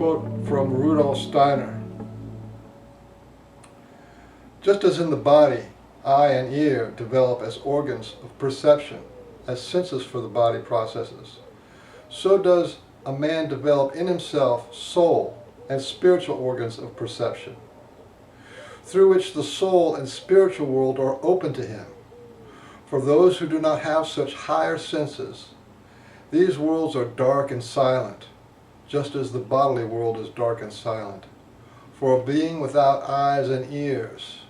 Quote from Rudolf Steiner. Just as in the body, eye and ear develop as organs of perception, as senses for the body processes, so does a man develop in himself soul and spiritual organs of perception, through which the soul and spiritual world are open to him. For those who do not have such higher senses, these worlds are dark and silent, just as the bodily world is dark and silent. For a being without eyes and ears,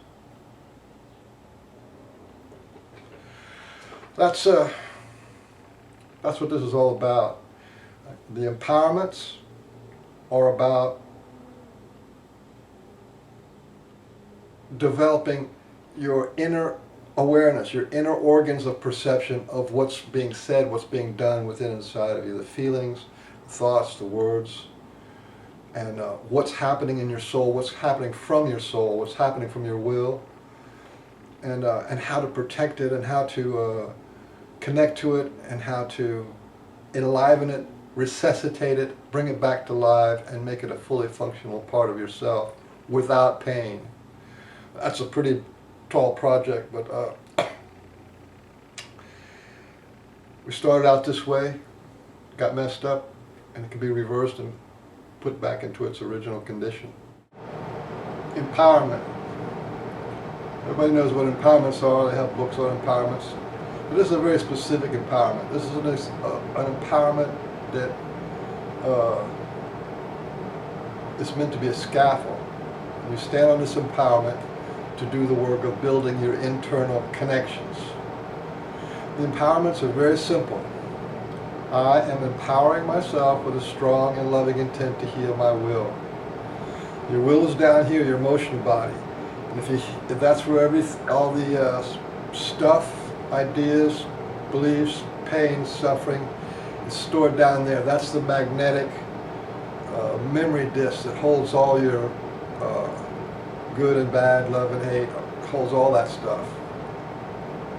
that's what this is all about. The empowerments are about developing your inner awareness, your inner organs of perception of what's being said, what's being done within inside of you, the feelings, the thoughts, the words, and what's happening in your soul, what's happening from your soul, what's happening from your will, and how to protect it, and how to connect to it, and how to enliven it, resuscitate it, bring it back to life, and make it a fully functional part of yourself without pain. That's a pretty tall project, but we started out this way, got messed up, and it can be reversed and put back into its original condition. Empowerment. Everybody knows what empowerments are. They have books on empowerments. But this is a very specific empowerment. This is an empowerment that is meant to be a scaffold. And you stand on this empowerment to do the work of building your internal connections. The empowerments are very simple. I am empowering myself with a strong and loving intent to heal my will. Your will is down here, your emotional body. And if that's where all the stuff, ideas, beliefs, pain, suffering is stored down there, that's the magnetic memory disk that holds all your good and bad, love and hate, holds all that stuff.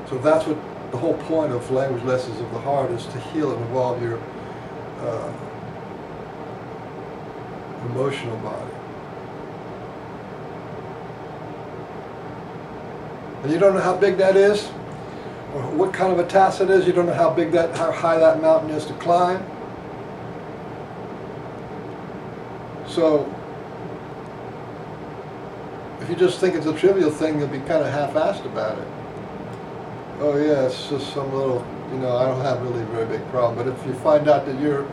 So that's what the whole point of language lessons of the heart is, to heal and evolve your emotional body. And you don't know how big that is, or what kind of a task it is. You don't know how high that mountain is to climb. So if you just think it's a trivial thing, you'll be kind of half-assed about it. Oh yeah, it's just some little, I don't have really a very big problem. But if you find out that you're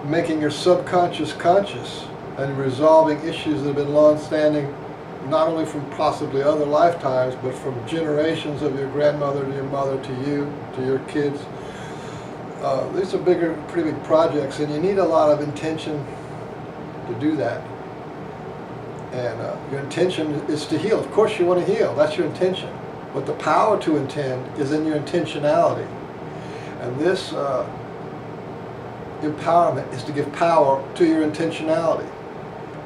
making your subconscious conscious and resolving issues that have been long-standing, not only from possibly other lifetimes, but from generations of your grandmother to your mother to you, to your kids, these are pretty big projects, and you need a lot of intention to do that. And your intention is to heal. Of course you want to heal, that's your intention. But the power to intend is in your intentionality. And this empowerment is to give power to your intentionality.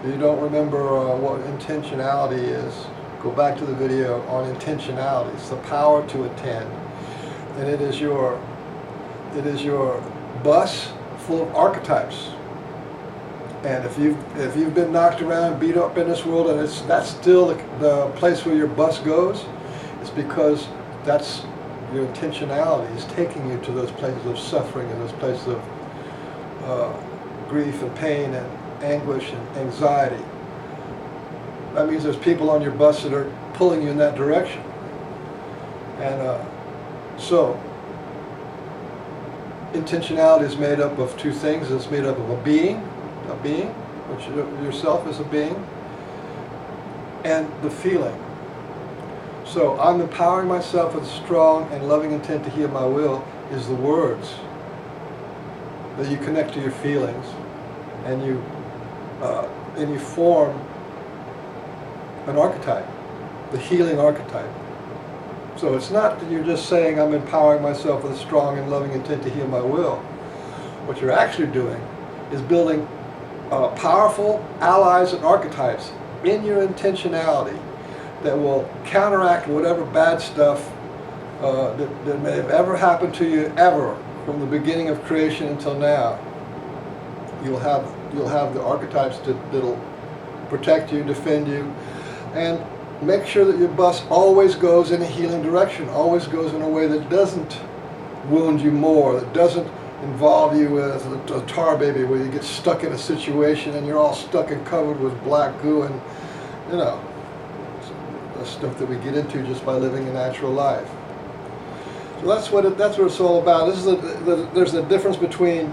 If you don't remember what intentionality is, go back to the video on intentionality. It's the power to intend. And it is your bus full of archetypes. And if you've been knocked around, beat up in this world, and that's still the place where your bus goes, it's because that's your intentionality is taking you to those places of suffering and those places of grief and pain and anguish and anxiety. That means there's people on your bus that are pulling you in that direction. And so intentionality is made up of two things. It's made up of a being, which yourself is a being, and the feeling. So I'm empowering myself with a strong and loving intent to heal my will is the words that you connect to your feelings, and you form an archetype, the healing archetype. So it's not that you're just saying I'm empowering myself with a strong and loving intent to heal my will. What you're actually doing is building powerful allies and archetypes in your intentionality that will counteract whatever bad stuff that may have ever happened to you ever from the beginning of creation until now. You'll have you'll have the archetypes that'll protect you, defend you, and make sure that your bus always goes in a healing direction, always goes in a way that doesn't wound you more, that doesn't involve you as a tar baby where you get stuck in a situation and you're all stuck and covered with black goo and, you know, the stuff that we get into just by living a natural life. So that's what it's all about. There's a difference between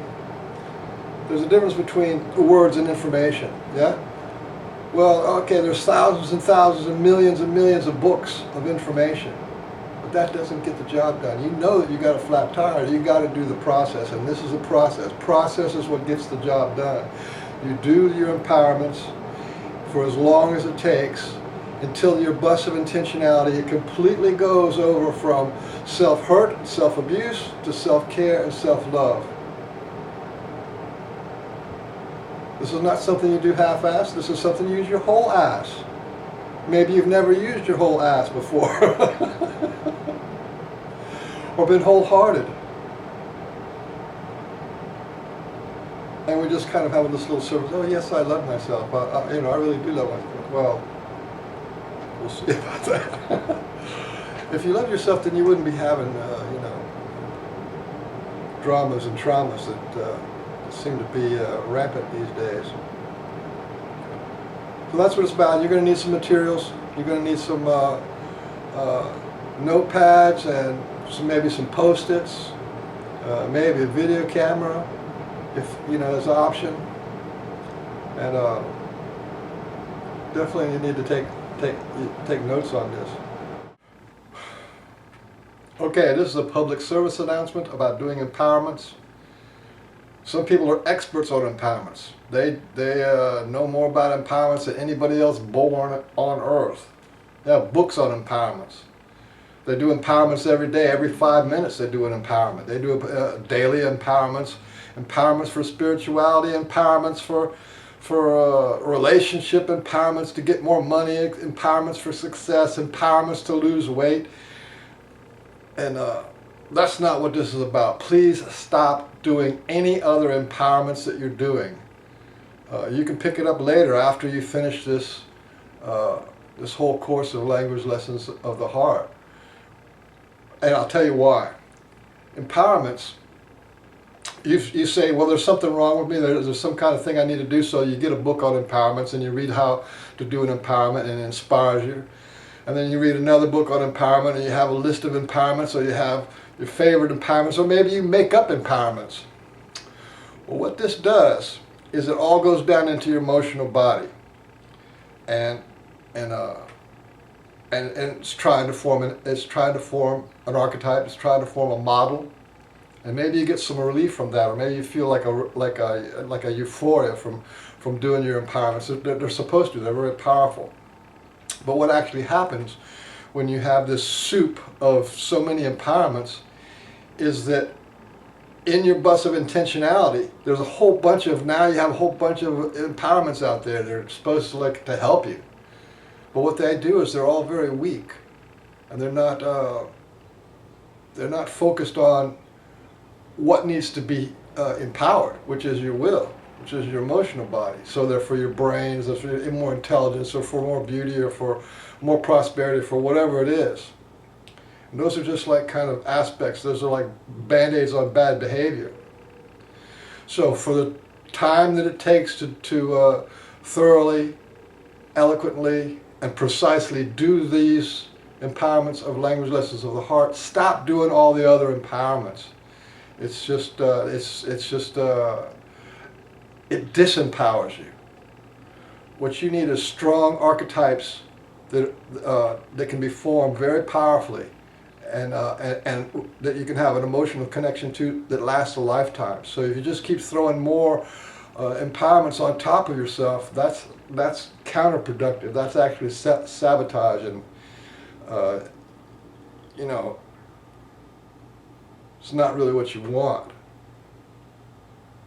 words and information. Yeah. Well, okay, there's thousands and thousands and millions of books of information, but that doesn't get the job done. You know that you got a flat tire. You got to do the process, and this is a process. Process is what gets the job done. You do your empowerments for as long as it takes until your bus of intentionality, it completely goes over from self-hurt and self-abuse to self-care and self-love. This is not something you do half-assed. This is something you use your whole ass. Maybe you've never used your whole ass before. Or been wholehearted. And we just kind of have this little service, oh yes, I love myself. I really do love myself. Well, we'll see about that. If you love yourself, then you wouldn't be having, dramas and traumas that seem to be rampant these days. So that's what it's about. You're going to need some materials. You're going to need some notepads and maybe some Post-its, maybe a video camera, if there's an option. And definitely you need to take notes on this. Okay, this is a public service announcement about doing empowerments. Some people are experts on empowerments. They know more about empowerments than anybody else born on earth. They have books on empowerments. They do empowerments every day. Every 5 minutes they do an empowerment. They do daily empowerments, empowerments for spirituality, empowerments for relationship, empowerments to get more money, empowerments for success, empowerments to lose weight. And that's not what this is about. Please stop doing any other empowerments that you're doing. You can pick it up later after you finish this this whole course of language lessons of the heart. And I'll tell you why. Empowerments, you say, well, there's something wrong with me, there's some kind of thing I need to do, so you get a book on empowerments and you read how to do an empowerment and it inspires you. And then you read another book on empowerment and you have a list of empowerments, or you have your favorite empowerments, or maybe you make up empowerments. Well, what this does is it all goes down into your emotional body, and it's trying to form an archetype. It's trying to form a model, and maybe you get some relief from that, or maybe you feel like a euphoria from doing your empowerments. They're supposed to. They're very powerful. But what actually happens when you have this soup of so many empowerments is that in your bus of intentionality, there's a whole bunch of, now you have a whole bunch of empowerments out there. They're supposed to help you. But what they do is they're all very weak, and they're not focused on what needs to be empowered, which is your will, which is your emotional body. So they're for your brains, they're for more intelligence, or for more beauty, or for more prosperity, for whatever it is. And those are just like kind of aspects. Those are like band-aids on bad behavior. So for the time that it takes to thoroughly, eloquently, and precisely do these empowerments of language lessons of the heart, stop doing all the other empowerments. It's just it disempowers you. What you need is strong archetypes that can be formed very powerfully, and that you can have an emotional connection to that lasts a lifetime. So if you just keep throwing more empowerments on top of yourself, that's counterproductive. That's actually sabotage, and it's not really what you want.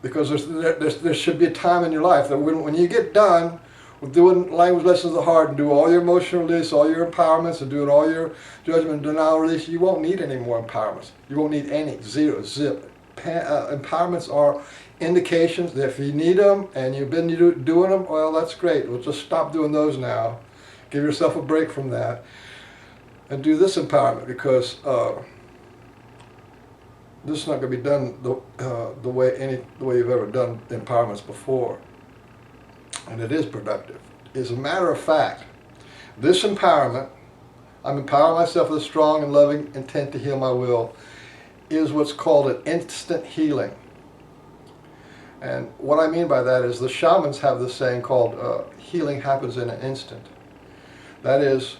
Because there should be a time in your life that when you get done with doing language lessons of the heart and do all your emotional release, all your empowerments, and doing all your judgment and denial release, you won't need any more empowerments. You won't need any. Zero. Zip. Empowerments are indications that if you need them and you've been doing them, well, that's great. We'll just stop doing those now. Give yourself a break from that and do this empowerment, because this is not going to be done the way you've ever done empowerments before, and it is productive. As a matter of fact, this empowerment, I'm empowering myself with a strong and loving intent to heal my will, is what's called an instant healing. And what I mean by that is the shamans have this saying called healing happens in an instant. That is,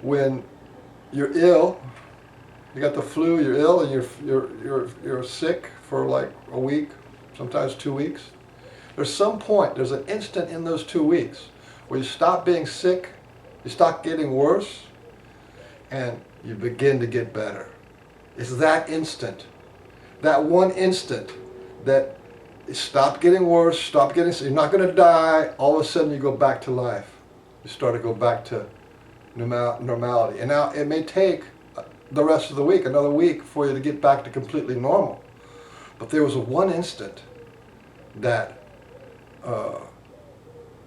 when you're ill, you got the flu, you're ill, and you're sick for like a week, sometimes 2 weeks. There's some point, there's an instant in those 2 weeks where you stop being sick, you stop getting worse, and you begin to get better. It's that instant, that one instant that you stop getting worse, stop getting sick, you're not going to die, all of a sudden you go back to life. You start to go back to normality. And now it may take the rest of the week, another week, for you to get back to completely normal. But there was a one instant that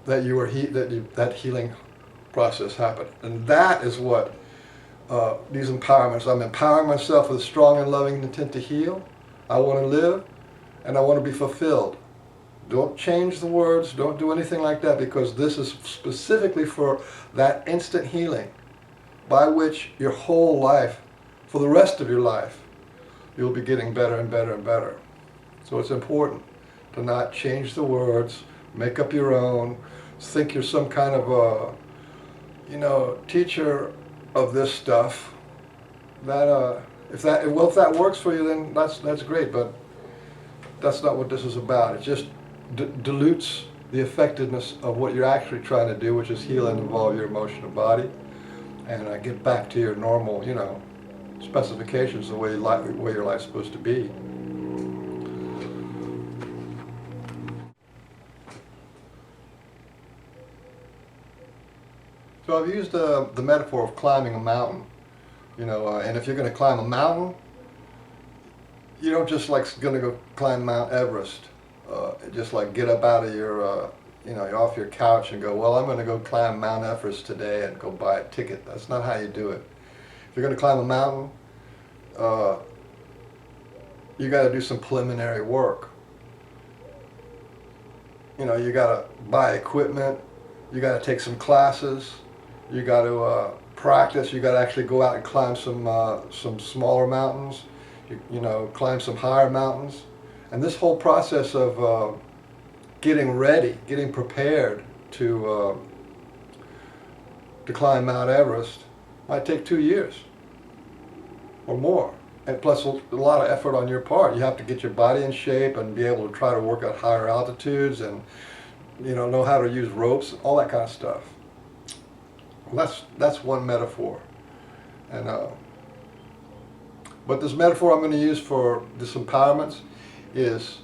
that healing process happened, and that is what these empowerments. I'm empowering myself with a strong and loving intent to heal. I want to live, and I want to be fulfilled. Don't change the words. Don't do anything like that, because this is specifically for that instant healing, by which your whole life, for the rest of your life, you'll be getting better and better and better. So it's important to not change the words, make up your own, think you're some kind of a, teacher of this stuff. That if that works for you, then that's great. But that's not what this is about. It just dilutes the effectiveness of what you're actually trying to do, which is heal and involve your emotional body, and get back to your normal, specifications, the way your life's supposed to be. So I've used the metaphor of climbing a mountain, and if you're going to climb a mountain, you don't just going to go climb Mount Everest, just like get up out of your, you're off your couch and go, well, I'm going to go climb Mount Everest today and go buy a ticket. That's not how you do it. If you're going to climb a mountain, you got to do some preliminary work. You got to buy equipment, you got to take some classes, you got to practice, you got to actually go out and climb some smaller mountains, climb some higher mountains. And this whole process of getting ready, getting prepared to climb Mount Everest might take 2 years or more. And plus a lot of effort on your part. You have to get your body in shape and be able to try to work at higher altitudes and know how to use ropes, all that kind of stuff. Well, that's one metaphor. And but this metaphor I'm going to use for this empowerments is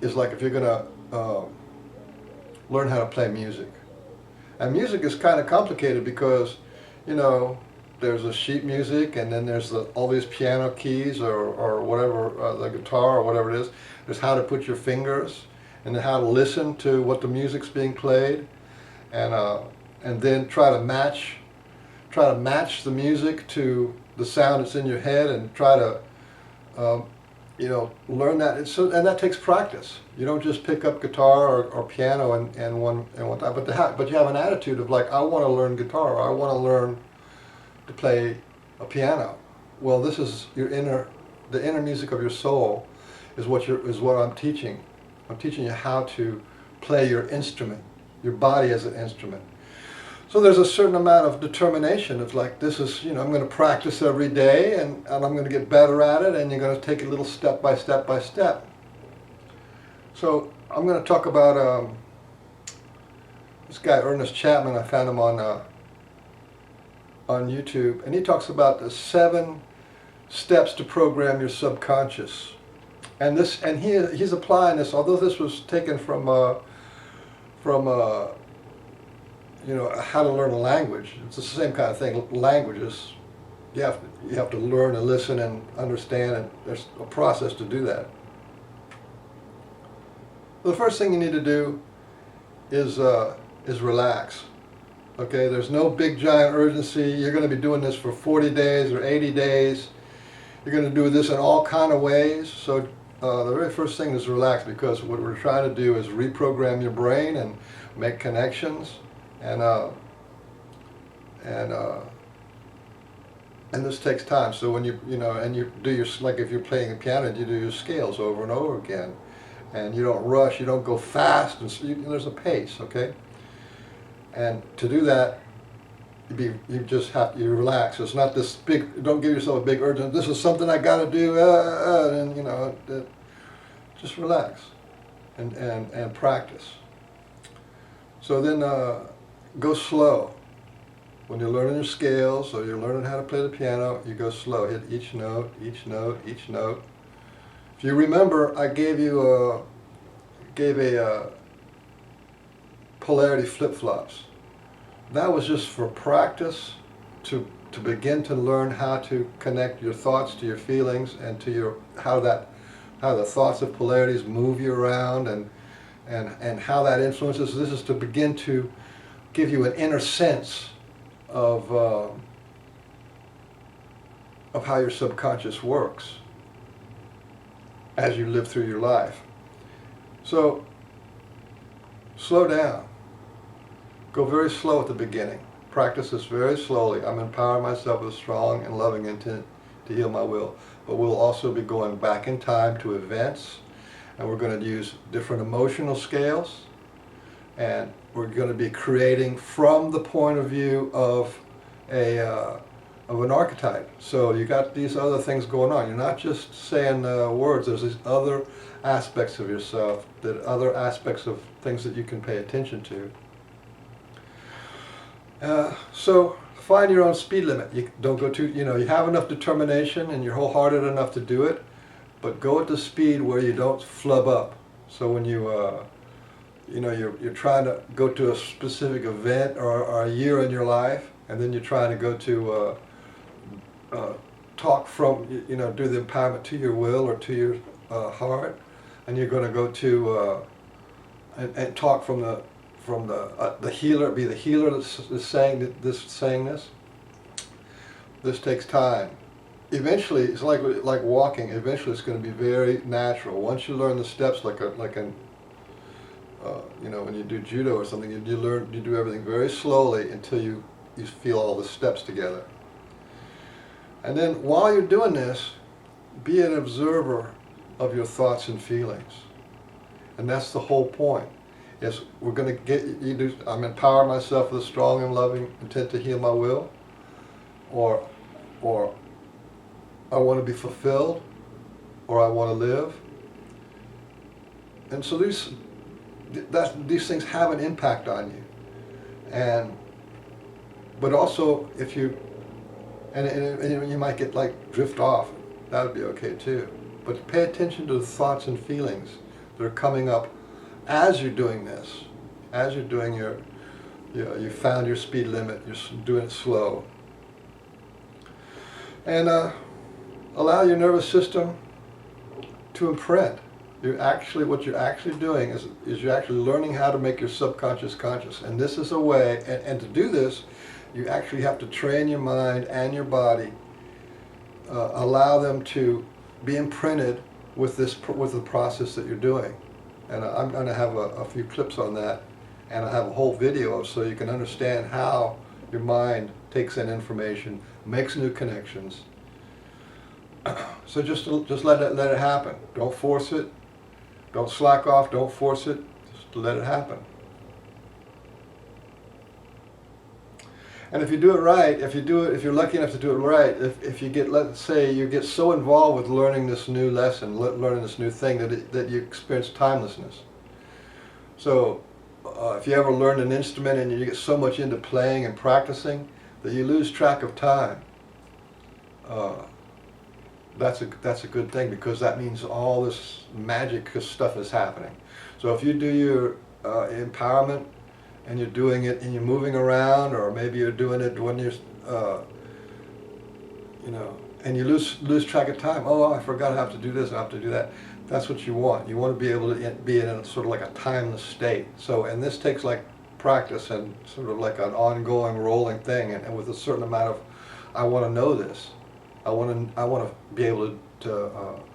like if you're going to learn how to play music. And music is kind of complicated because, there's a sheet music, and then there's all these piano keys or whatever, the guitar or whatever it is. There's how to put your fingers, and then how to listen to what the music's being played, and then try to match the music to the sound that's in your head, and try to learn that. And that takes practice. You don't just pick up guitar or piano and one time, but you have an attitude of like, I want to learn guitar, or I want to learn to play a piano. Well, this is the inner music of your soul is what I'm teaching. I'm teaching you how to play your instrument, your body as an instrument. So there's a certain amount of determination of like, this is, I'm going to practice every day, and I'm going to get better at it, and you're going to take it little step by step by step. So I'm going to talk about this guy, Ernest Chapman. I found him on YouTube, and he talks about the 7 steps to program your subconscious. And he's applying this, although this was taken from how to learn a language. It's the same kind of thing. Languages, you have to learn and listen and understand, and there's a process to do that. The first thing you need to do is relax. Okay, there's no big giant urgency. You're going to be doing this for 40 days or 80 days. You're going to do this in all kind of ways. So the very first thing is relax, because what we're trying to do is reprogram your brain and make connections, and this takes time. So when you do your, like if you're playing the piano, you do your scales over and over again, and you don't rush, you don't go fast, and so there's a pace, okay? And to do that, you relax. It's not this big. Don't give yourself a big urgent. This is something I got to do, and just relax, and practice. So then go slow. When you're learning your scales or you're learning how to play the piano, you go slow. Hit each note, each note, each note. If you remember, I gave a polarity flip-flops. That was just for practice to begin to learn how to connect your thoughts to your feelings, and to how the thoughts of polarities move you around, and how that influences. This is to begin to give you an inner sense of how your subconscious works as you live through your life. So slow down. Go very slow at the beginning. Practice this very slowly. I'm empowering myself with a strong and loving intent to heal my will. But we'll also be going back in time to events, and we're going to use different emotional scales, and we're going to be creating from the point of view of an archetype. So you got these other things going on. You're not just saying words. There's these other aspects of yourself, other aspects of things that you can pay attention to. So find your own speed limit. You don't go too, you have enough determination and you're wholehearted enough to do it, but go at the speed where you don't flub up. So when you're trying to go to a specific event or a year in your life, and then you're trying to go to talk from, do the empowerment to your will or to your heart, and you're going to go to and talk from the healer, be the healer that's saying this. This takes time. Eventually, it's like walking. Eventually, it's going to be very natural. Once you learn the steps, like when you do judo or something, you do everything very slowly until you feel all the steps together. And then while you're doing this, be an observer of your thoughts and feelings. And that's the whole point. Is we're going to get you do. I'm empowering myself with a strong and loving intent to heal my will, or I want to be fulfilled, or I want to live. And so these things have an impact on you, but also if you and you might get drift off. That would be okay too. But pay attention to the thoughts and feelings that are coming up as you're doing this, as you're doing you found your speed limit, you're doing it slow. And allow your nervous system to imprint. What you're actually doing is you're actually learning how to make your subconscious conscious. And this is a way, and to do this, you actually have to train your mind and your body, allow them to be imprinted with the process that you're doing. And I'm going to have a few clips on that, and I have a whole video so you can understand how your mind takes in information, makes new connections. So just let it happen. Don't force it. Don't slack off. Don't force it. Just let it happen. And if you do it right, if you're lucky enough to do it right, if you get, let's say, you get so involved with learning this new lesson, learning this new thing, that you experience timelessness. So if you ever learn an instrument and you get so much into playing and practicing that you lose track of time, that's a good thing, because that means all this magic stuff is happening. So if you do your empowerment, and you're doing it and you're moving around, or maybe you're doing it when you're, and you lose track of time. Oh, I forgot I have to do this, I have to do that. That's what you want. You want to be able to be in a sort of like a timeless state. So, and this takes like practice and sort of like an ongoing rolling thing, and with a certain amount of, I want to know this. I want to be able to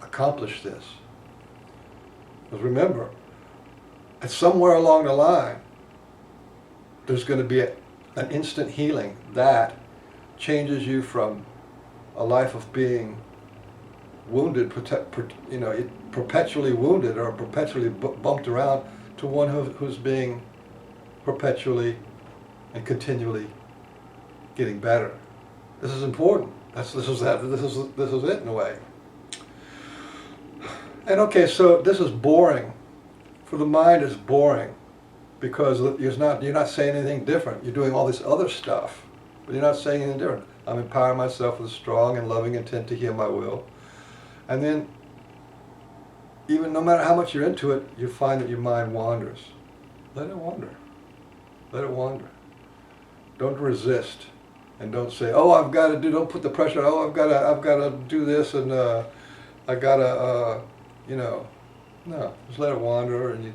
accomplish this. Because remember, somewhere along the line, there's going to be an instant healing that changes you from a life of being wounded, perpetually wounded or perpetually bumped around, to one who's being perpetually and continually getting better. This is important. This is it in a way. And okay, so this is boring. For the mind, it's boring because you're not saying anything different. You're doing all this other stuff, but you're not saying anything different. I'm empowering myself with a strong and loving intent to heal my will. And then, even no matter how much you're into it, you find that your mind wanders. Let it wander. Let it wander. Don't resist, and don't say, "Oh, I've got to do." Don't put the pressure. "Oh, I've got to do this, and I gotta, No, just let it wander, and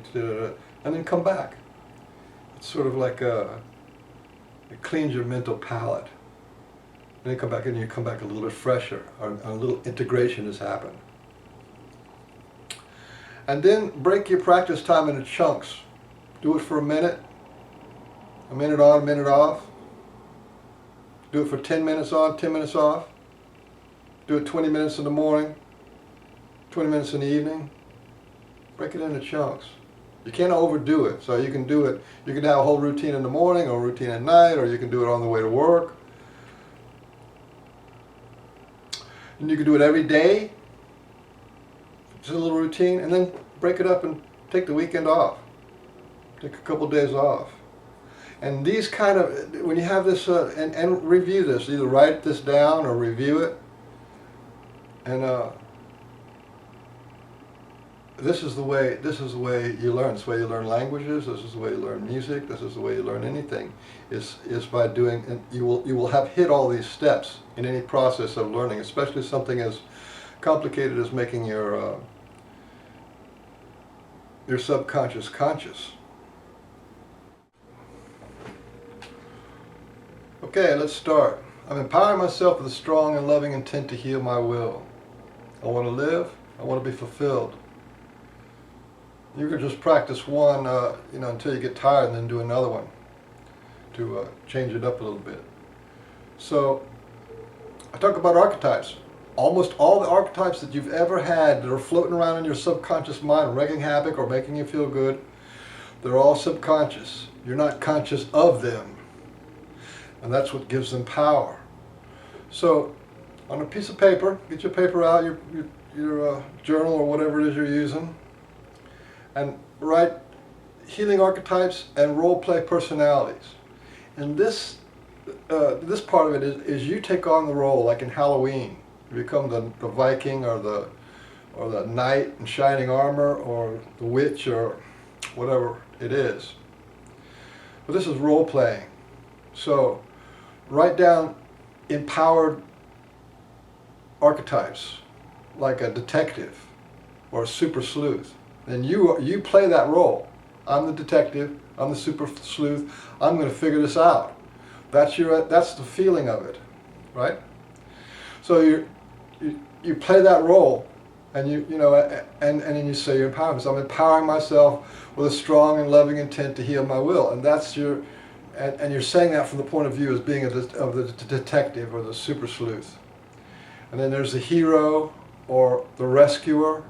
and then come back. It's sort of like it cleans your mental palate. And then come back, and you come back a little bit fresher, or a little integration has happened. And then break your practice time into chunks. Do it for a minute on, a minute off. Do it for 10 minutes on, 10 minutes off. Do it 20 minutes in the morning, 20 minutes in the evening. Break it into chunks. You can't overdo it, so you can do it. You can have a whole routine in the morning, or a routine at night, or you can do it on the way to work. And you can do it every day, just a little routine, and then break it up and take the weekend off. Take a couple days off. And these kind of, when you have this, and review this, either write this down or review it. And this is the way you learn. This is the way you learn languages. This is the way you learn music. This is the way you learn anything. Is by doing, and you will have hit all these steps in any process of learning, especially something as complicated as making your subconscious conscious. Okay, let's start. I'm empowering myself with a strong and loving intent to heal my will. I want to live. I want to be fulfilled. You can just practice one, until you get tired, and then do another one to change it up a little bit. So, I talk about archetypes. Almost all the archetypes that you've ever had that are floating around in your subconscious mind, wreaking havoc or making you feel good, they're all subconscious. You're not conscious of them. And that's what gives them power. So, on a piece of paper, get your paper out, your journal or whatever it is you're using, and write healing archetypes and role-play personalities. And this part of it is you take on the role, like in Halloween. You become the Viking or the knight in shining armor, or the witch, or whatever it is. But this is role-playing. So write down empowered archetypes, like a detective or a super sleuth. And you play that role. I'm the detective, I'm the super sleuth, I'm going to figure this out. That's the feeling of it, right? So you play that role, and and then you say you're empowering. So I'm empowering myself with a strong and loving intent to heal my will, and that's your, and you're saying that from the point of view as being of the detective or the super sleuth. And then there's the hero or the rescuer,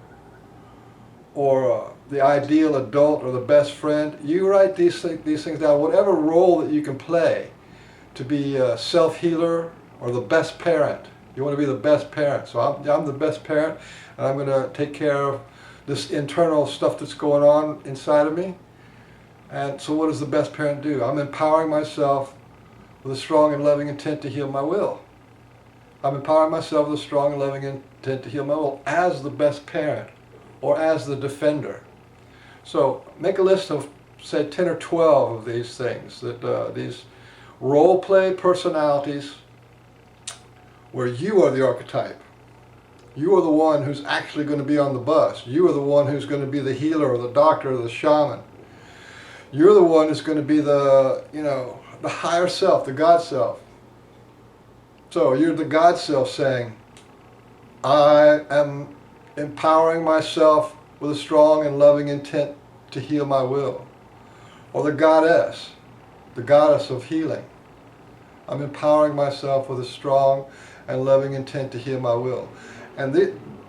or the ideal adult, or the best friend. You write these things down, whatever role that you can play, to be a self-healer or the best parent. You want to be the best parent. So I'm the best parent, and I'm going to take care of this internal stuff that's going on inside of me. And so what does the best parent do? I'm empowering myself with a strong and loving intent to heal my will. I'm empowering myself with a strong and loving intent to heal my will as the best parent, or as the defender. So make a list of, say, 10 or 12 of these things, that these role-play personalities where you are the archetype. You are the one who's actually going to be on the bus. You are the one who's going to be the healer or the doctor or the shaman. You're the one who's going to be the, the higher self, the God self. So you're the God self saying, I am empowering myself with a strong and loving intent to heal my will. Or the goddess of healing. I'm empowering myself with a strong and loving intent to heal my will. And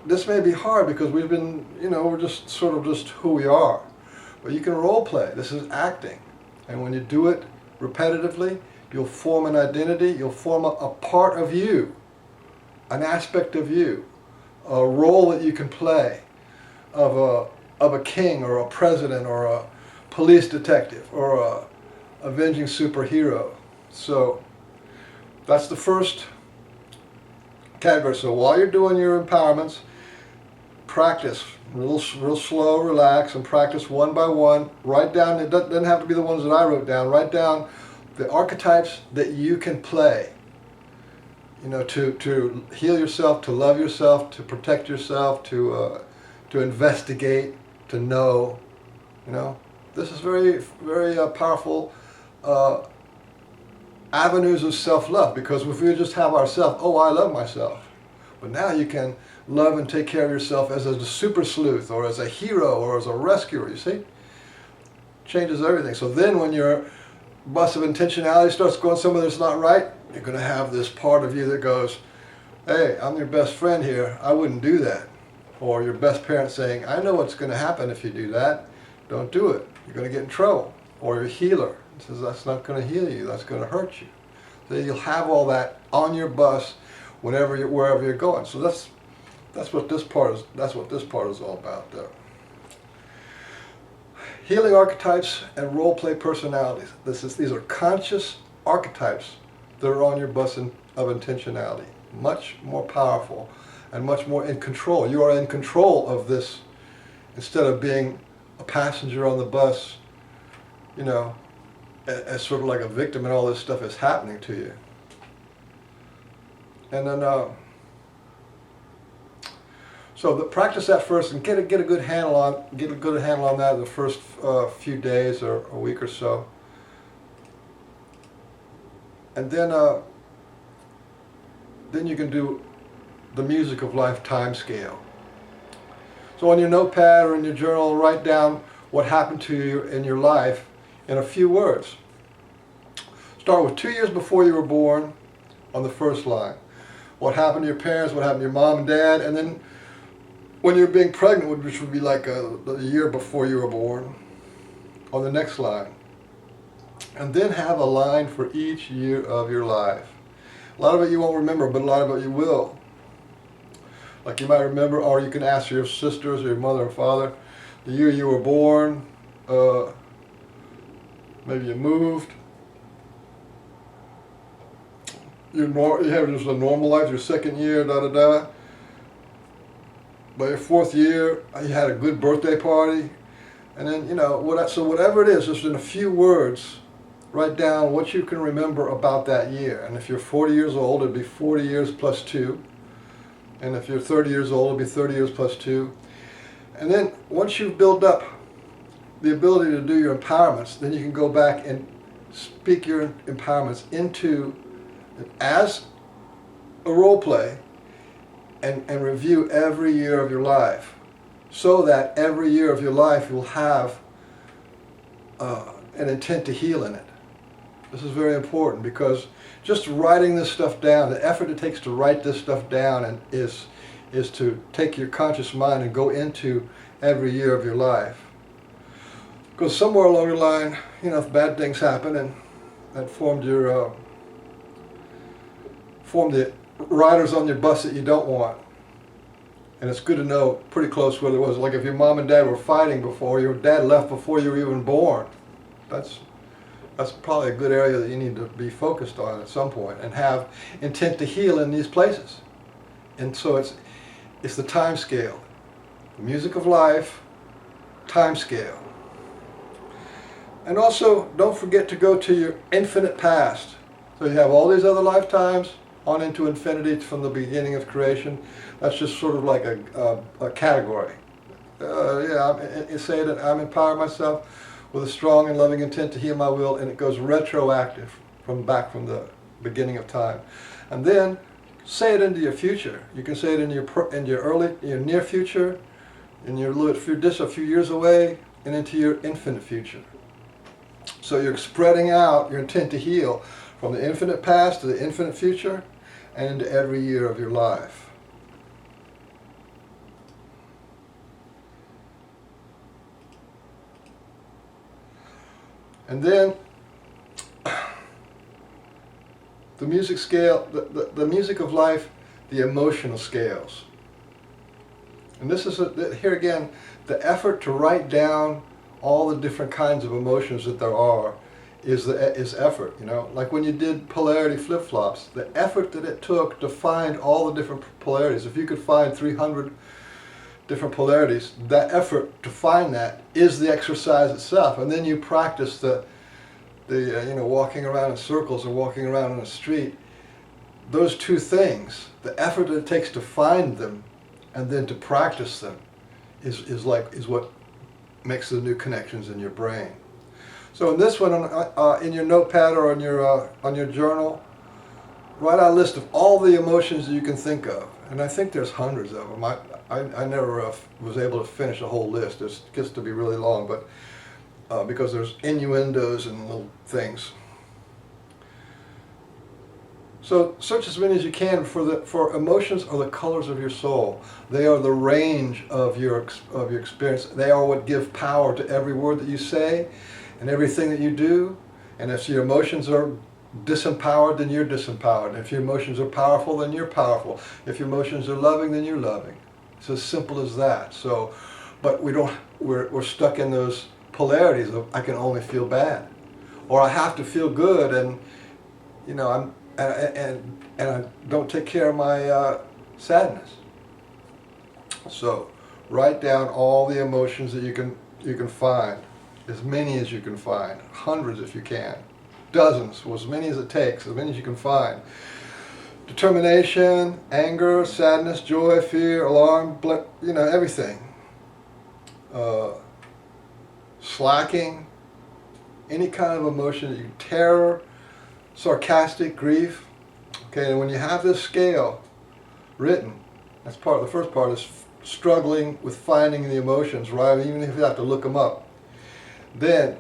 this may be hard because we've been, we're just sort of just who we are. But you can role play. This is acting. And when you do it repetitively, you'll form an identity, you'll form a part of you, an aspect of you, a role that you can play of a king or a president or a police detective or a avenging superhero. So that's the first category. So while you're doing your empowerments, practice real slow, relax, and practice one by one. Write down, it doesn't have to be the ones that I wrote down, write down the archetypes that you can play, to heal yourself, to love yourself, to protect yourself, to investigate, to know. This is very, very powerful avenues of self-love, because if we just have ourselves, oh, I love myself. But now you can love and take care of yourself as a super sleuth or as a hero or as a rescuer, you see? Changes everything. So then when your bus of intentionality starts going somewhere that's not right, you're going to have this part of you that goes, hey, I'm your best friend here, I wouldn't do that. Or your best parent saying, I know what's going to happen if you do that, don't do it, you're going to get in trouble. Or your healer says, that's not going to heal you, that's going to hurt you. So you'll have all that on your bus wherever you're going. So that's what this part is all about there. Healing archetypes and role play personalities. These are conscious archetypes that are on your bus of intentionality. Much more powerful and much more in control. You are in control of this instead of being a passenger on the bus, as sort of like a victim and all this stuff is happening to you. And then, so practice that first and get a good handle on that the first few days or a week or so. And then you can do the music of life time scale. So on your notepad or in your journal, write down what happened to you in your life in a few words. Start with 2 years before you were born on the first line. What happened to your parents, what happened to your mom and dad, and then when you were being pregnant, which would be like the year before you were born, on the next line. And then have a line for each year of your life. A lot of it you won't remember, but a lot of it you will. Like you might remember, or you can ask your sisters or your mother or father, the year you were born, maybe you moved, you have just a normal life, your second year, da-da-da. By your fourth year, you had a good birthday party. And then, so whatever it is, just in a few words, write down what you can remember about that year. And if you're 40 years old, it'd be 40 years plus 2. And if you're 30 years old, it'd be 30 years plus 2. And then once you've built up the ability to do your empowerments, then you can go back and speak your empowerments into as a role play and review every year of your life, so that every year of your life you'll have an intent to heal in it. This is very important, because just writing this stuff down, the effort it takes to write this stuff down and is to take your conscious mind and go into every year of your life. Because somewhere along your line, if bad things happen and that formed the riders on your bus that you don't want. And it's good to know pretty close what it was. Like if your mom and dad were fighting before, your dad left before you were even born. That's probably a good area that you need to be focused on at some point and have intent to heal in these places. And so it's the time scale. The music of life, time scale. And also, don't forget to go to your infinite past. So you have all these other lifetimes, on into infinity from the beginning of creation. That's just sort of like a category. Say that I'm empowering myself with a strong and loving intent to heal my will, and it goes retroactive from the beginning of time. And then say it into your future. You can say it in your near future, just a few years away, and into your infinite future. So you're spreading out your intent to heal from the infinite past to the infinite future and into every year of your life. And then the music scale, the music of life, the emotional scales. And this is, here again, the effort to write down all the different kinds of emotions that there are is effort, you know. Like when you did polarity flip-flops, the effort that it took to find all the different polarities. If you could find 300 different polarities, that effort to find that is the exercise itself. And then you practice the walking around in circles or walking around in the street. Those two things, the effort that it takes to find them and then to practice them is what makes the new connections in your brain. So in this one, in your notepad or on your journal, write out a list of all the emotions that you can think of. And I think there's hundreds of them. I never was able to finish a whole list. It gets to be really long, but because there's innuendos and little things. So search as many as you can for emotions are the colors of your soul. They are the range of your experience. They are what give power to every word that you say and everything that you do. And if your emotions are disempowered, then you're disempowered. If your emotions are powerful, then you're powerful. If your emotions are loving, then you're loving. It's as simple as that. So, but we're stuck in those polarities of I can only feel bad, or I have to feel good, and I don't take care of my sadness. So write down all the emotions that you can find, as many as you can find, hundreds if you can, dozens, or as many as it takes, as many as you can find. Determination, anger, sadness, joy, fear, alarm, everything. Slacking, any kind of emotion, terror, sarcastic, grief. Okay, and when you have this scale written, that's the first part is struggling with finding the emotions, right? Even if you have to look them up. Then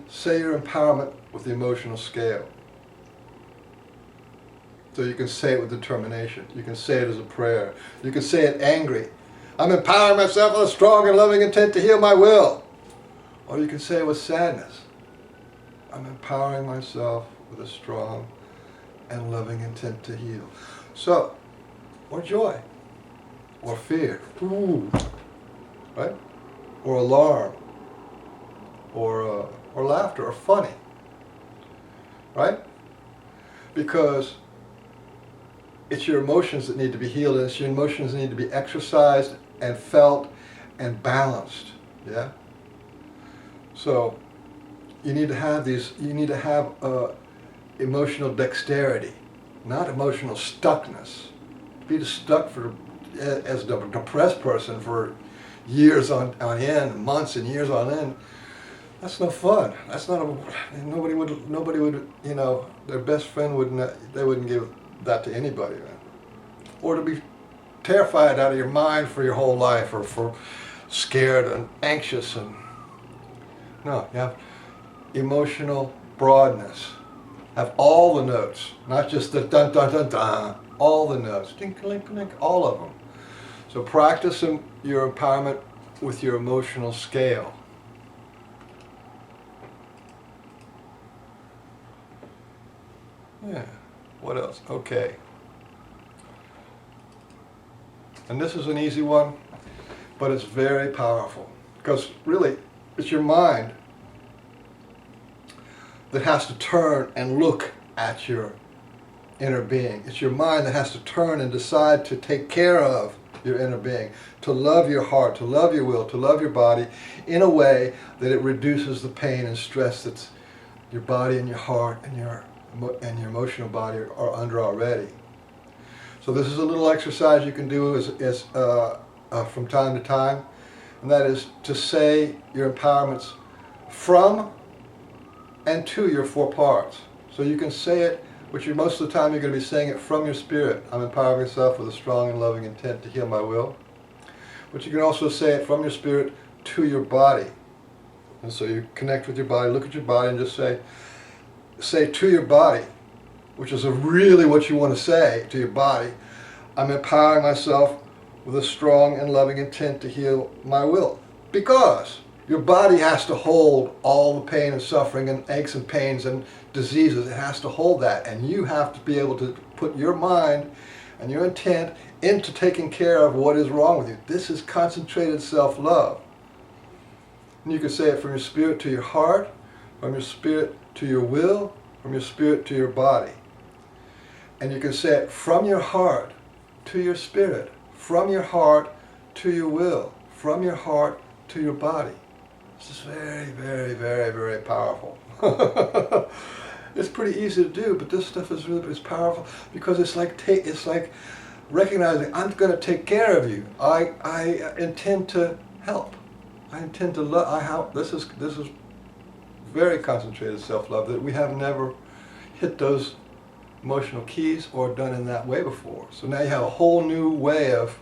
say your empowerment with the emotional scale. So you can say it with determination. You can say it as a prayer. You can say it angry. I'm empowering myself with a strong and loving intent to heal my will. Or you can say it with sadness. I'm empowering myself with a strong and loving intent to heal. So, or joy, or fear, ooh, right? Or alarm, or laughter, or funny, right? Because it's your emotions that need to be healed, and it's your emotions that need to be exercised and felt and balanced, yeah? So you need to have emotional dexterity, not emotional stuckness. To be stuck as a depressed person for years on end, months and years on end, that's no fun. That's not nobody would, their best friend wouldn't give that to anybody, man. Or to be terrified out of your mind for your whole life, or for scared and anxious, and no, you have emotional broadness. Have all the notes, not just the dun dun dun dun, all the notes, dink link link, all of them. So practice your empowerment with your emotional scale. Yeah, what else? Okay. And this is an easy one, but it's very powerful. Because really, it's your mind that has to turn and look at your inner being. It's your mind that has to turn and decide to take care of your inner being, to love your heart, to love your will, to love your body in a way that it reduces the pain and stress that's your body and your heart and your and your emotional body are under already. So this is a little exercise you can do from time to time, and that is to say your empowerments from and to your four parts. So you can say it, which most of the time you're going to be saying it from your spirit. I'm empowering myself with a strong and loving intent to heal my will. But you can also say it from your spirit to your body. And so you connect with your body, look at your body, and just say to your body, which is really what you want to say to your body, I'm empowering myself with a strong and loving intent to heal my will. Because your body has to hold all the pain and suffering and aches and pains and diseases. It has to hold that. And you have to be able to put your mind and your intent into taking care of what is wrong with you. This is concentrated self-love. And you can say it from your spirit to your heart, from your spirit to your will, from your spirit to your body. And you can say it from your heart to your spirit, from your heart to your will, from your heart to your body. This is very, very, very, very powerful. It's pretty easy to do, but this stuff is really powerful because it's like recognizing I'm going to take care of you. I intend to help. I intend to love. This is very concentrated self-love that we have never hit those emotional keys or done in that way before. So now you have a whole new way of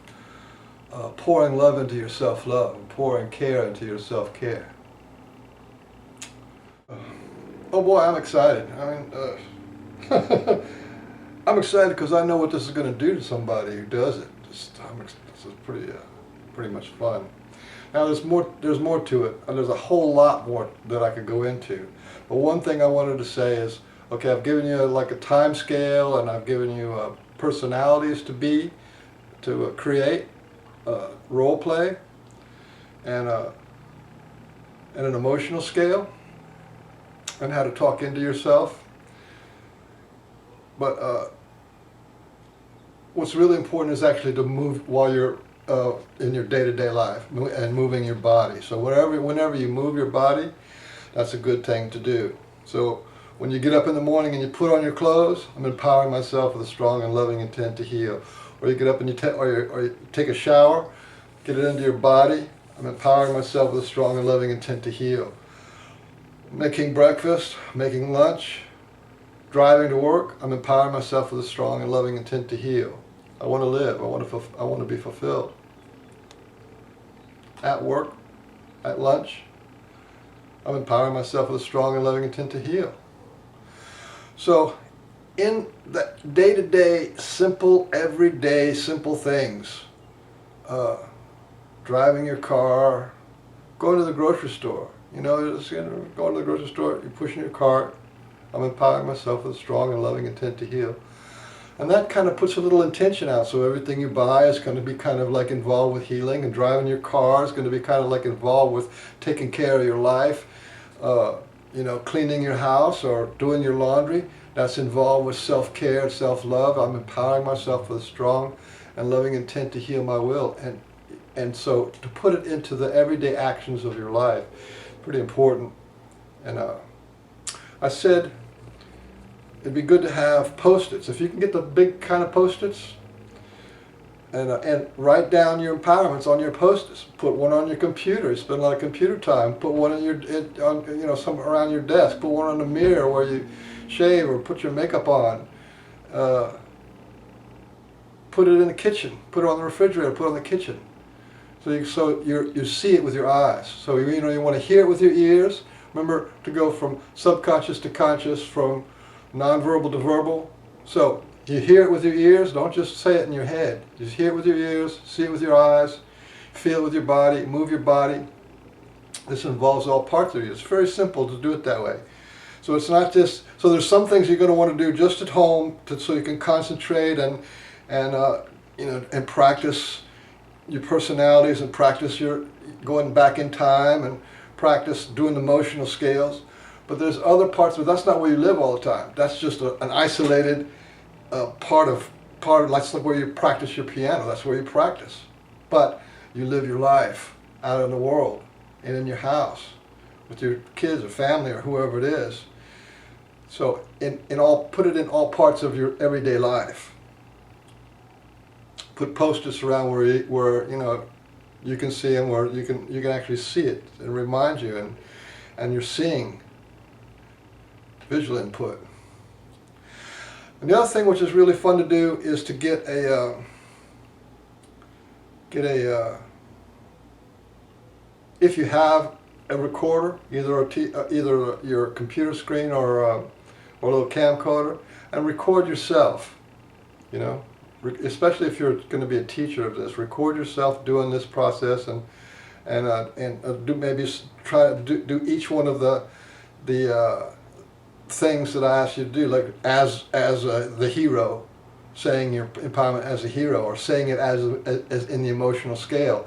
pouring love into your self-love and pouring care into your self-care. Oh boy, I'm excited. I mean, I'm excited because I know what this is going to do to somebody who does it. This is pretty much fun. Now there's more to it, and there's a whole lot more that I could go into. But one thing I wanted to say is, okay, I've given you like a time scale, and I've given you personalities to create, role play, and an emotional scale, and how to talk into yourself. But what's really important is actually to move while you're in your day-to-day life and moving your body. So whenever you move your body, that's a good thing to do. So when you get up in the morning and you put on your clothes, I'm empowering myself with a strong and loving intent to heal. Or you get up and you take a shower, get it into your body, I'm empowering myself with a strong and loving intent to heal. Making breakfast, making lunch, driving to work, I'm empowering myself with a strong and loving intent to heal. I want to live. I want to be fulfilled. At work, at lunch, I'm empowering myself with a strong and loving intent to heal. So, in the day-to-day, simple, everyday, simple things, driving your car, going to the grocery store. Going to the grocery store, you're pushing your cart. I'm empowering myself with a strong and loving intent to heal. And that kind of puts a little intention out, so everything you buy is going to be kind of like involved with healing, and driving your car is going to be kind of like involved with taking care of your life, cleaning your house or doing your laundry. That's involved with self-care and self-love. I'm empowering myself with a strong and loving intent to heal my will. And so to put it into the everyday actions of your life, pretty important. And I said, it'd be good to have Post-its. If you can get the big kind of Post-its, and write down your empowerments on your Post-its. Put one on your computer. You spend a lot of computer time. Put one some around your desk. Put one on the mirror where you shave or put your makeup on. Put it in the kitchen. Put it on the refrigerator. Put it on the kitchen. So you see it with your eyes. So you want to hear it with your ears. Remember to go from subconscious to conscious, from nonverbal to verbal. So you hear it with your ears, don't just say it in your head. Just hear it with your ears, see it with your eyes, feel it with your body, move your body. This involves all parts of you. It's very simple to do it that way. So it's not just, so there's some things you're going to want to do just at home so you can concentrate and practice your personalities and practice your going back in time and practice doing the emotional scales. But there's other parts, but that's not where you live all the time. That's just an isolated part of that's like where you practice your piano. That's where you practice. But you live your life out in the world and in your house with your kids or family or whoever it is. So put it in all parts of your everyday life. Put posters around where you know you can see them, where you can actually see it and remind you, and you're seeing visual input. And the other thing which is really fun to do is to get a if you have a recorder, either your computer screen or a little camcorder, and record yourself. You know, especially if you're going to be a teacher of this, record yourself doing this process, and try to do each one of the things that I asked you to do, like as the hero, saying your empowerment as a hero, or saying it as in the emotional scale.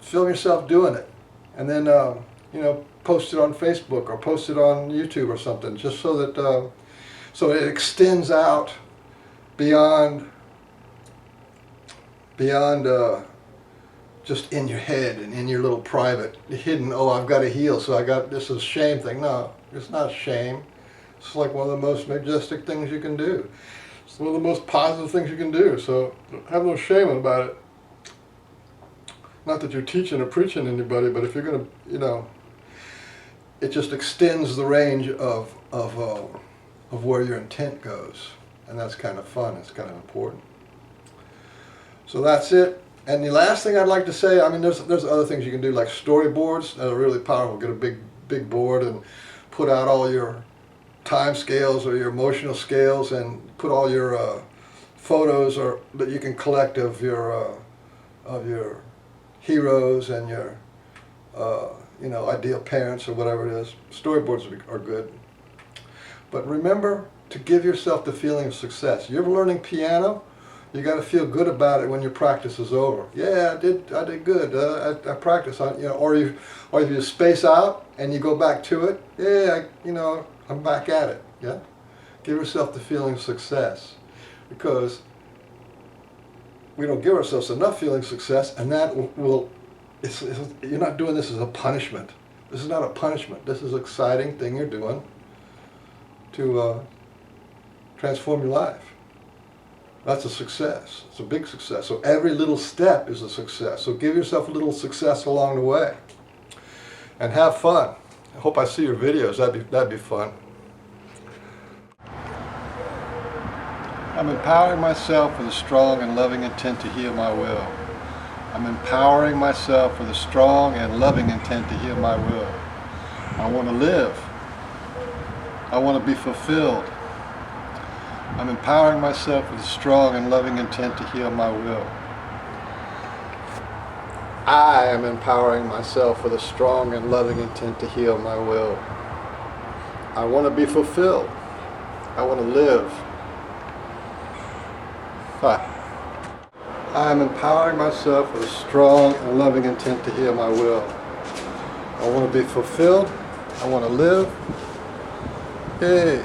Film yourself doing it, and then you know, post it on Facebook or post it on YouTube or something, just so that so it extends out beyond just in your head and in your little private hidden, oh, I've got to heal, so this is a shame thing. No, it's not shame. It's like one of the most majestic things you can do. It's one of the most positive things you can do, so have no shame about it. Not that you're teaching or preaching anybody, but if you're going to, you know, it just extends the range of where your intent goes, and that's kind of fun. It's kind of important. So that's it. And the last thing I'd like to say, I mean, there's other things you can do, like storyboards that are really powerful. Get a big board and put out all your time scales or your emotional scales, and put all your photos that you can collect of your heroes and your you know, ideal parents or whatever it is. Storyboards are good. But remember to give yourself the feeling of success. You're learning piano, you got to feel good about it when your practice is over. Yeah, I did good. I practiced. You know, or if you space out and you go back to it. Yeah, you know, I'm back at it. Yeah, give yourself the feeling of success, because we don't give ourselves enough feeling of success, and that will. You're not doing this as a punishment. This is not a punishment. This is an exciting thing you're doing to transform your life. That's a success. It's a big success. So every little step is a success. So give yourself a little success along the way, and have fun. I hope I see your videos. That'd be fun. I'm empowering myself with a strong and loving intent to heal my will. I'm empowering myself with a strong and loving intent to heal my will. I want to live. I want to be fulfilled. I'm empowering myself with a strong and loving intent to heal my will. I am empowering myself with a strong and loving intent to heal my will. I want to be fulfilled. I want to live. I am empowering myself with a strong and loving intent to heal my will. I want to be fulfilled. I want to live. Yay.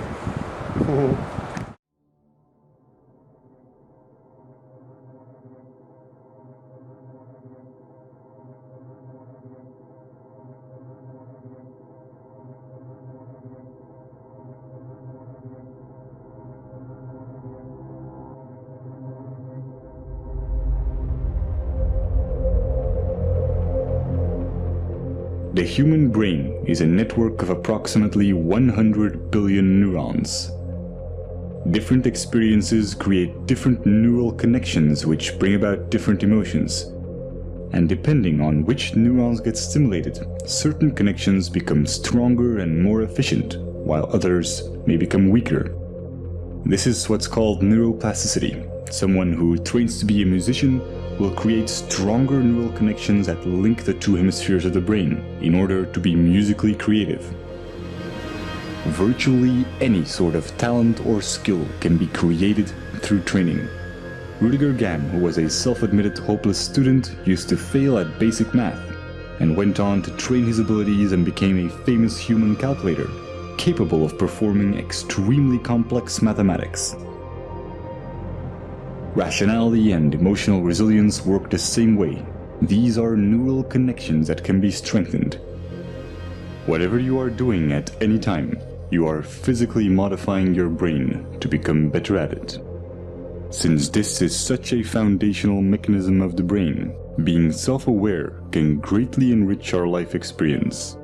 The human brain is a network of approximately 100 billion neurons. Different experiences create different neural connections which bring about different emotions. And depending on which neurons get stimulated, certain connections become stronger and more efficient, while others may become weaker. This is what's called neuroplasticity. Someone who trains to be a musician will create stronger neural connections that link the two hemispheres of the brain in order to be musically creative. Virtually any sort of talent or skill can be created through training. Rudiger Gamm, who was a self-admitted hopeless student, used to fail at basic math, and went on to train his abilities and became a famous human calculator, capable of performing extremely complex mathematics. Rationality and emotional resilience work the same way. These are neural connections that can be strengthened. Whatever you are doing at any time, you are physically modifying your brain to become better at it. Since this is such a foundational mechanism of the brain, being self-aware can greatly enrich our life experience.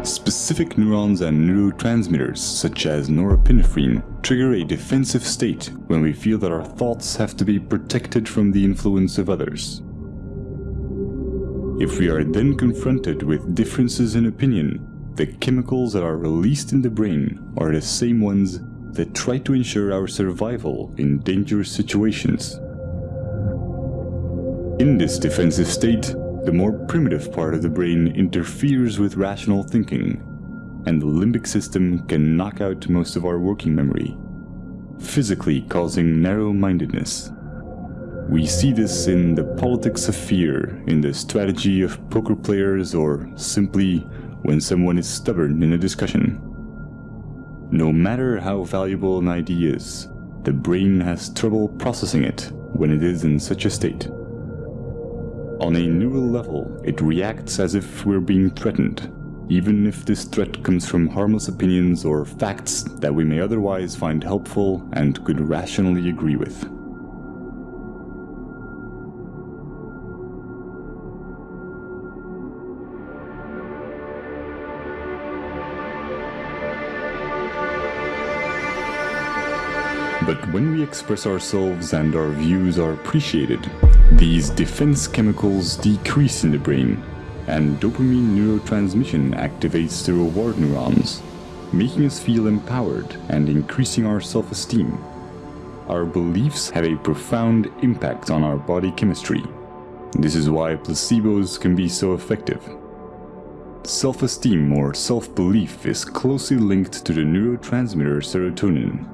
Specific neurons and neurotransmitters, such as norepinephrine, trigger a defensive state when we feel that our thoughts have to be protected from the influence of others. If we are then confronted with differences in opinion, the chemicals that are released in the brain are the same ones that try to ensure our survival in dangerous situations. In this defensive state, the more primitive part of the brain interferes with rational thinking, and the limbic system can knock out most of our working memory, physically causing narrow-mindedness. We see this in the politics of fear, in the strategy of poker players, or simply when someone is stubborn in a discussion. No matter how valuable an idea is, the brain has trouble processing it when it is in such a state. On a neural level, it reacts as if we're being threatened, even if this threat comes from harmless opinions or facts that we may otherwise find helpful and could rationally agree with. But when we express ourselves and our views are appreciated, these defense chemicals decrease in the brain, and dopamine neurotransmission activates the reward neurons, making us feel empowered and increasing our self-esteem. Our beliefs have a profound impact on our body chemistry. This is why placebos can be so effective. Self-esteem or self-belief is closely linked to the neurotransmitter serotonin,